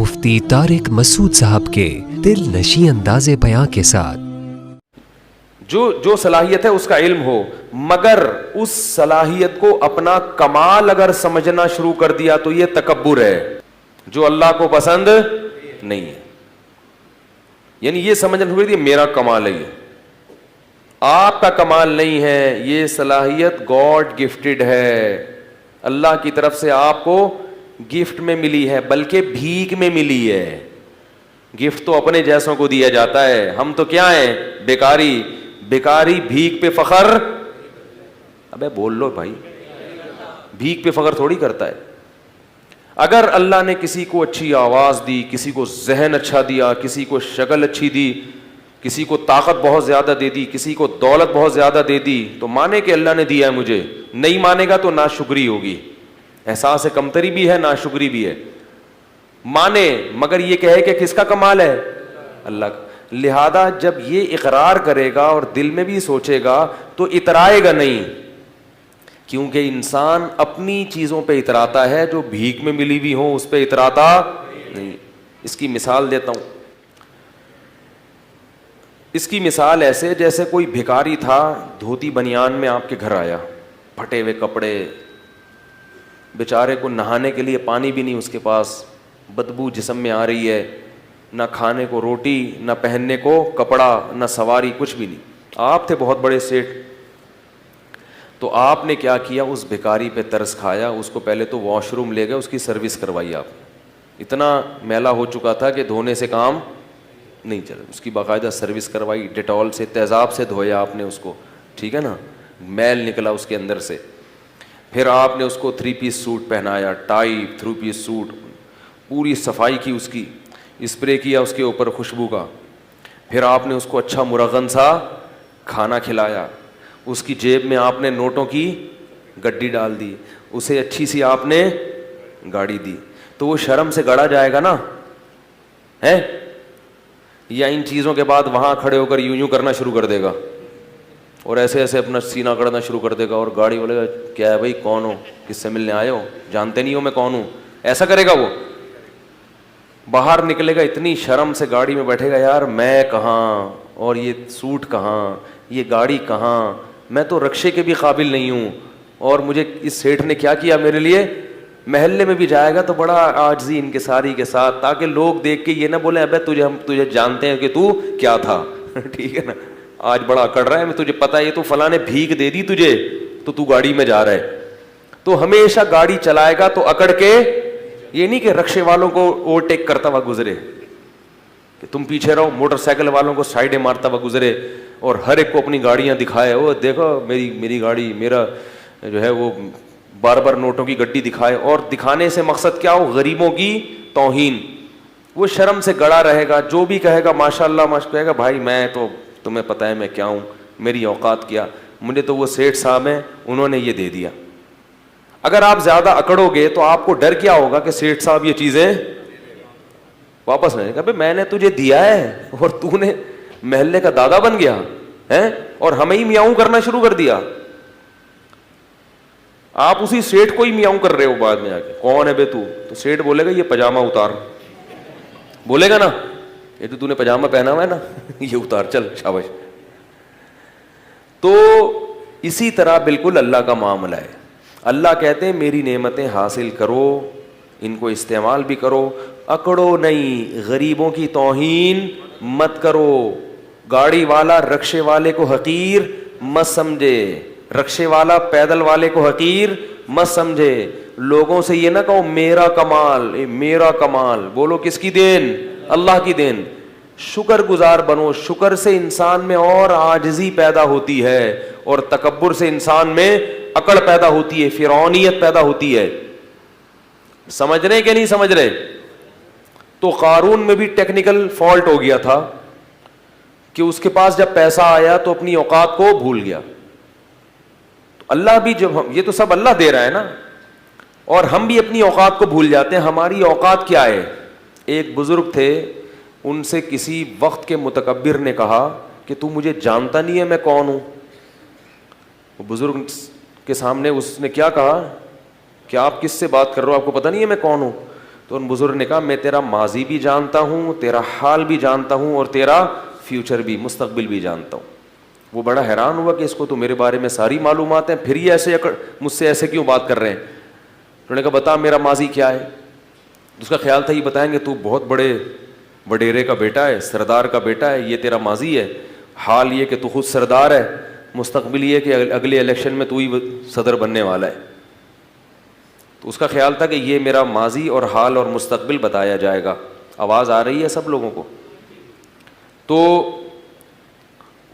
مفتی طارق مسعود صاحب کے دل نشیں انداز بیاں کے ساتھ جو صلاحیت ہے اس کا علم ہو، مگر اس صلاحیت کو اپنا کمال اگر سمجھنا شروع کر دیا تو یہ تکبر ہے جو اللہ کو پسند نہیں ہے. یعنی یہ سمجھنا شروع کر دیا میرا کمال ہے، یہ آپ کا کمال نہیں ہے، یہ صلاحیت گاڈ گفٹڈ ہے، اللہ کی طرف سے آپ کو گفٹ میں ملی ہے، بلکہ بھیک میں ملی ہے. گفٹ تو اپنے جیسوں کو دیا جاتا ہے، ہم تو کیا ہیں؟ بیکاری. بیکاری بھیک پہ فخر، ابے بول لو بھائی، بھیک پہ فخر تھوڑی کرتا ہے. اگر اللہ نے کسی کو اچھی آواز دی، کسی کو ذہن اچھا دیا، کسی کو شکل اچھی دی، کسی کو طاقت بہت زیادہ دے دی، کسی کو دولت بہت زیادہ دے دی، تو مانے کہ اللہ نے دیا ہے مجھے. نہیں مانے گا تو ناشکری ہوگی، احساس کمتری بھی ہے، ناشکری بھی ہے. مانے مگر یہ کہے کہ کس کا کمال ہے؟ اللہ کا. لہذا جب یہ اقرار کرے گا اور دل میں بھی سوچے گا تو اترائے گا نہیں، کیونکہ انسان اپنی چیزوں پہ اتراتا ہے، جو بھیک میں ملی ہوئی ہوں اس پہ اتراتا نہیں. اس کی مثال دیتا ہوں. اس کی مثال ایسے جیسے کوئی بھکاری تھا، دھوتی بنیان میں آپ کے گھر آیا، پھٹے ہوئے کپڑے، بیچارے کو نہانے کے لیے پانی بھی نہیں اس کے پاس، بدبو جسم میں آ رہی ہے، نہ کھانے کو روٹی، نہ پہننے کو کپڑا، نہ سواری، کچھ بھی نہیں. آپ تھے بہت بڑے سیٹھ، تو آپ نے کیا کیا؟ اس بھکاری پہ ترس کھایا، اس کو پہلے تو واش روم لے گئے، اس کی سروس کروائی. آپ اتنا میلا ہو چکا تھا کہ دھونے سے کام نہیں چلا، اس کی باقاعدہ سروس کروائی، ڈیٹول سے، تیزاب سے دھویا آپ نے اس کو، ٹھیک ہے نا، میل نکلا اس کے اندر سے. پھر آپ نے اس کو 3 پیس سوٹ پہنایا، ٹائی، 3 پیس سوٹ، پوری صفائی کی، اس کی اسپرے کیا اس کے اوپر خوشبو کا. پھر آپ نے اس کو اچھا مرغن سا کھانا کھلایا، اس کی جیب میں آپ نے نوٹوں کی گڈی ڈال دی، اسے اچھی سی آپ نے گاڑی دی. تو وہ شرم سے گڑا جائے گا نا ہے، یا ان چیزوں کے بعد وہاں کھڑے ہو کر یوں یوں کرنا شروع کر دے گا اور ایسے ایسے اپنا سینہ کرنا شروع کر دے گا، اور گاڑی بولے گا کیا ہے بھائی، کون ہو، کس سے ملنے آئے ہو، جانتے نہیں ہو میں کون ہوں، ایسا کرے گا. وہ باہر نکلے گا اتنی شرم سے، گاڑی میں بیٹھے گا، یار میں کہاں، اور یہ سوٹ کہاں، یہ گاڑی کہاں، میں تو رکشے کے بھی قابل نہیں ہوں، اور مجھے اس سیٹھ نے کیا کیا میرے لیے. محلے میں بھی جائے گا تو بڑا عاجزی انکساری کے ساتھ، تاکہ لوگ دیکھ کے یہ نہ بولیں ابے ہم تجھے جانتے ہیں کہ تو کیا تھا ٹھیک ہے نا، آج بڑا اکڑ رہا ہے، میں تجھے پتا ہے یہ تو فلاں نے بھیک دے دی تجھے تو گاڑی میں جا رہا ہے. تو ہمیشہ گاڑی چلائے گا تو اکڑ کے، یہ نہیں کہ رکشے والوں کو اوورٹیک کرتا ہوا گزرے، کہ تم پیچھے رہو، موٹر سائیکل والوں کو سائڈیں مارتا ہوا گزرے، اور ہر ایک کو اپنی گاڑیاں دکھائے، وہ دیکھو میری گاڑی، میرا جو ہے وہ بار بار نوٹوں کی گڈی دکھائے، اور دکھانے سے مقصد کیا ہو؟ غریبوں کی توہین. وہ شرم سے گڑا رہے گا، جو بھی کہے گا ماشاء اللہ کہے گا بھائی میں تو، تمہیں پتہ ہے میں کیا ہوں، میری اوقات کیا، مجھے تو وہ سیٹھ صاحب ہیں انہوں نے یہ دے دیا. اگر آپ زیادہ اکڑو گے تو آپ کو ڈر کیا ہوگا کہ سیٹھ صاحب یہ چیزیں واپس نہیں کہ میں نے تجھے دیا ہے اور تو نے محلے کا دادا بن گیا ہے اور ہمیں ہی میاؤں کرنا شروع کر دیا. آپ اسی سیٹھ کو ہی میاؤں کر رہے ہو بعد میں آ کے، کون ہے بے تو سیٹھ بولے گا یہ پاجامہ اتار، بولے گا نا یہ تو نے پاجامہ پہنا ہوا ہے نا یہ اتار، چل شاباش. تو اسی طرح بالکل اللہ کا معاملہ ہے. اللہ کہتے ہیں میری نعمتیں حاصل کرو، ان کو استعمال بھی کرو، اکڑو نہیں، غریبوں کی توہین مت کرو. گاڑی والا رکشے والے کو حقیر مت سمجھے، رکشے والا پیدل والے کو حقیر مت سمجھے. لوگوں سے یہ نہ کہو میرا کمال، میرا کمال، بولو کس کی دین؟ اللہ کی دین. شکر گزار بنو. شکر سے انسان میں اور عاجزی پیدا ہوتی ہے، اور تکبر سے انسان میں اکڑ پیدا ہوتی ہے، فرعونیت پیدا ہوتی ہے. سمجھ رہے کہ نہیں سمجھ رہے؟ تو قارون میں بھی ٹیکنیکل فالٹ ہو گیا تھا کہ اس کے پاس جب پیسہ آیا تو اپنی اوقات کو بھول گیا. اللہ بھی جب یہ تو سب اللہ دے رہا ہے نا، اور ہم بھی اپنی اوقات کو بھول جاتے ہیں. ہماری اوقات کیا ہے؟ ایک بزرگ تھے، ان سے کسی وقت کے متکبر نے کہا کہ تو مجھے جانتا نہیں ہے میں کون ہوں. وہ بزرگ کے سامنے اس نے کیا کہا کہ آپ کس سے بات کر رہے ہو، آپ کو پتہ نہیں ہے میں کون ہوں؟ تو ان بزرگ نے کہا میں تیرا ماضی بھی جانتا ہوں, تیرا حال بھی جانتا ہوں, اور تیرا فیوچر بھی, مستقبل بھی جانتا ہوں. وہ بڑا حیران ہوا کہ اس کو تو میرے بارے میں ساری معلومات ہیں, پھر یہ ایسے مجھ سے ایسے کیوں بات کر رہے ہیں. انہوں نے کہا بتا میرا ماضی کیا ہے. اس کا خیال تھا یہ بتائیں گے تو بہت بڑے وڈیرے کا بیٹا ہے, سردار کا بیٹا ہے, یہ تیرا ماضی ہے. حال یہ کہ تو خود سردار ہے, مستقبل یہ کہ اگلے الیکشن میں تو ہی صدر بننے والا ہے. تو اس کا خیال تھا کہ یہ میرا ماضی اور حال اور مستقبل بتایا جائے گا. آواز آ رہی ہے سب لوگوں کو؟ تو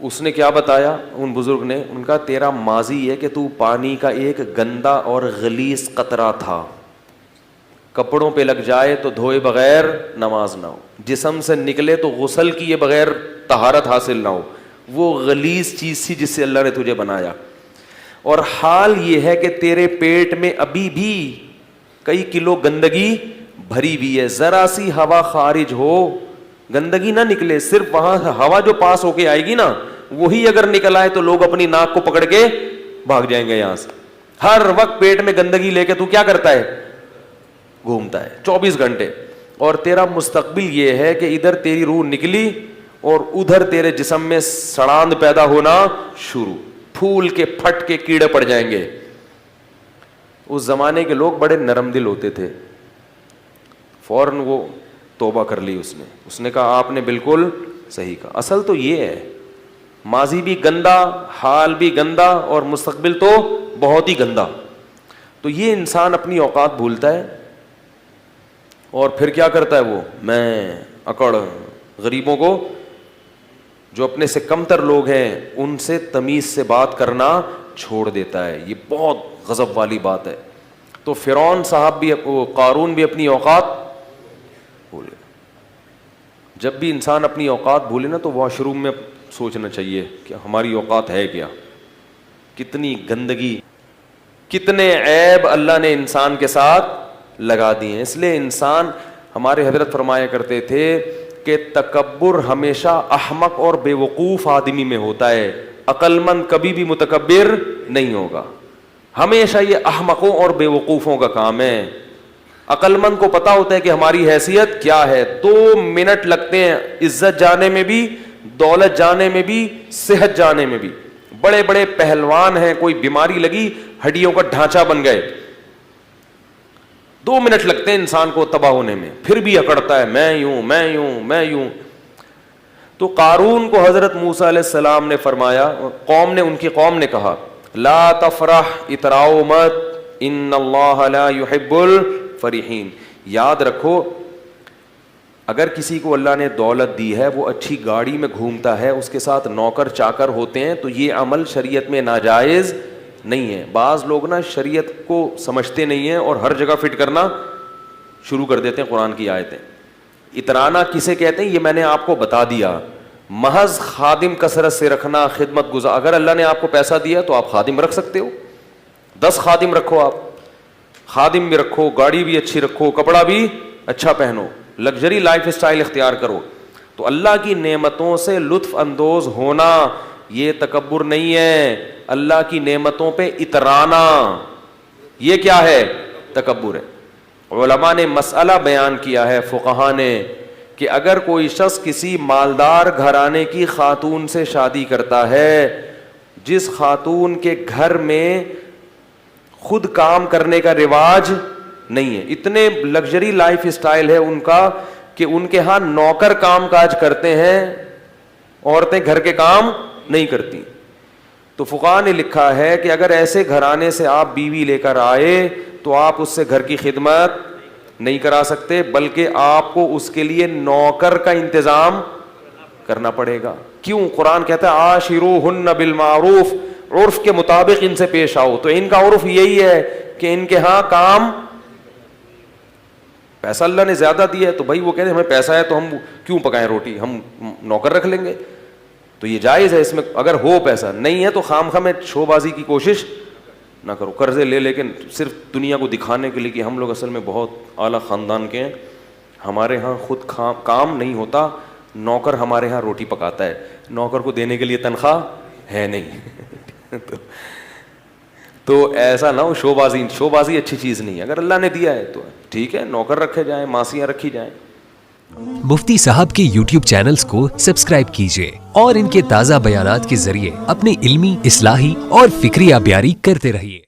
اس نے کیا بتایا ان بزرگ نے, ان کا تیرا ماضی یہ کہ تو پانی کا ایک گندا اور غلیظ قطرہ تھا, کپڑوں پہ لگ جائے تو دھوئے بغیر نماز نہ ہو, جسم سے نکلے تو غسل کیے بغیر طہارت حاصل نہ ہو. وہ غلیظ چیز تھی جس سے اللہ نے تجھے بنایا. اور حال یہ ہے کہ تیرے پیٹ میں ابھی بھی کئی کلو گندگی بھری ہوئی ہے, ذرا سی ہوا خارج ہو گندگی نہ نکلے, صرف وہاں ہوا جو پاس ہو کے آئے گی نا وہی اگر نکل آئے تو لوگ اپنی ناک کو پکڑ کے بھاگ جائیں گے یہاں سے. ہر وقت پیٹ میں گندگی لے کے تو کیا کرتا ہے, گھومتا ہے 24 گھنٹے. اور تیرا مستقبل یہ ہے کہ ادھر تیری روح نکلی اور ادھر تیرے جسم میں سڑاند پیدا ہونا شروع, پھول کے پھٹ کے کیڑے پڑ جائیں گے. اس زمانے کے لوگ بڑے نرم دل ہوتے تھے, فوراً وہ توبہ کر لی. اس نے کہا آپ نے بالکل صحیح کہا. اصل تو یہ ہے ماضی بھی گندا, حال بھی گندا, اور مستقبل تو بہت ہی گندا. تو یہ انسان اپنی اوقات بھولتا ہے اور پھر کیا کرتا ہے, وہ میں اکڑ غریبوں کو, جو اپنے سے کمتر لوگ ہیں ان سے تمیز سے بات کرنا چھوڑ دیتا ہے. یہ بہت غضب والی بات ہے. تو فرعون صاحب بھی, قارون بھی اپنی اوقات بھولے. جب بھی انسان اپنی اوقات بھولے نا تو واش روم میں سوچنا چاہیے کہ ہماری اوقات ہے کیا, کتنی گندگی, کتنے عیب اللہ نے انسان کے ساتھ لگا دیے ہیں. اس لیے انسان, ہمارے حضرت فرمایا کرتے تھے کہ تکبر ہمیشہ احمق اور بے وقوف آدمی میں ہوتا ہے, عقل مند کبھی بھی متکبر نہیں ہوگا. ہمیشہ یہ احمقوں اور بے وقوفوں کا کام ہے. عقل مند کو پتا ہوتا ہے کہ ہماری حیثیت کیا ہے. 2 منٹ لگتے ہیں عزت جانے میں بھی, دولت جانے میں بھی, صحت جانے میں بھی. بڑے بڑے پہلوان ہیں, کوئی بیماری لگی ہڈیوں کا ڈھانچہ بن گئے, 2 منٹ لگتے ہیں انسان کو تباہ ہونے میں, پھر بھی اکڑتا ہے میں یوں میں یوں میں یوں. تو قارون کو حضرت موسیٰ علیہ السلام نے فرمایا, ان کی قوم نے کہا لا تفرح, اتراؤ مت, ان اللہ لا يحب الفرحین. یاد رکھو اگر کسی کو اللہ نے دولت دی ہے, وہ اچھی گاڑی میں گھومتا ہے, اس کے ساتھ نوکر چاکر ہوتے ہیں, تو یہ عمل شریعت میں ناجائز نہیں ہے. بعض لوگ نا شریعت کو سمجھتے نہیں ہیں اور ہر جگہ فٹ کرنا شروع کر دیتے ہیں قرآن کی آیتیں. اترانا کسے کہتے ہیں یہ میں نے آپ کو بتا دیا. محض خادم کثرت سے رکھنا, خدمت گزار. اگر اللہ نے آپ کو پیسہ دیا تو آپ خادم رکھ سکتے ہو, 10 خادم رکھو, آپ خادم بھی رکھو, گاڑی بھی اچھی رکھو, کپڑا بھی اچھا پہنو, لگژری لائف اسٹائل اختیار کرو. تو اللہ کی نعمتوں سے لطف اندوز ہونا یہ تکبر نہیں ہے, اللہ کی نعمتوں پہ اترانا یہ کیا ہے, تکبر ہے. علماء نے مسئلہ بیان کیا ہے, فقہاء نے, کہ اگر کوئی شخص کسی مالدار گھرانے کی خاتون سے شادی کرتا ہے, جس خاتون کے گھر میں خود کام کرنے کا رواج نہیں ہے, اتنے لگژری لائف اسٹائل ہے ان کا کہ ان کے ہاں نوکر کام کاج کرتے ہیں, عورتیں گھر کے کام نہیں کرتی. تو فقہاء نے لکھا ہے کہ اگر ایسے گھرانے سے آپ بیوی لے کر آئے تو آپ اس سے گھر کی خدمت نہیں کرا سکتے, بلکہ آپ کو اس کے لیے نوکر کا انتظام کرنا پڑے گا. کیوں؟ قرآن کہتا ہے عاشروہن بالمعروف, عرف کے مطابق ان سے پیش آؤ. تو ان کا عرف یہی ہے کہ ان کے ہاں کام, پیسہ اللہ نے زیادہ دیا ہے تو بھائی وہ کہتے ہیں ہمیں پیسہ ہے تو ہم کیوں پکائیں روٹی, ہم نوکر رکھ لیں گے. تو یہ جائز ہے اس میں, اگر ہو پیسہ, نہیں ہے تو خام خواہ میں شو بازی کی کوشش نہ کرو, قرضے لے لیکن صرف دنیا کو دکھانے کے لیے کہ ہم لوگ اصل میں بہت اعلیٰ خاندان کے ہیں, ہمارے ہاں خود کام نہیں ہوتا, نوکر ہمارے ہاں روٹی پکاتا ہے, نوکر کو دینے کے لیے تنخواہ ہے نہیں. تو ایسا نہ ہو شو بازی اچھی چیز نہیں ہے. اگر اللہ نے دیا ہے تو ٹھیک ہے, نوکر رکھے جائیں, ماسیاں رکھی جائیں. مفتی صاحب کے یوٹیوب چینلز کو سبسکرائب کیجیے اور ان کے تازہ بیانات کے ذریعے اپنی علمی, اصلاحی اور فکری آبیاری کرتے رہیے.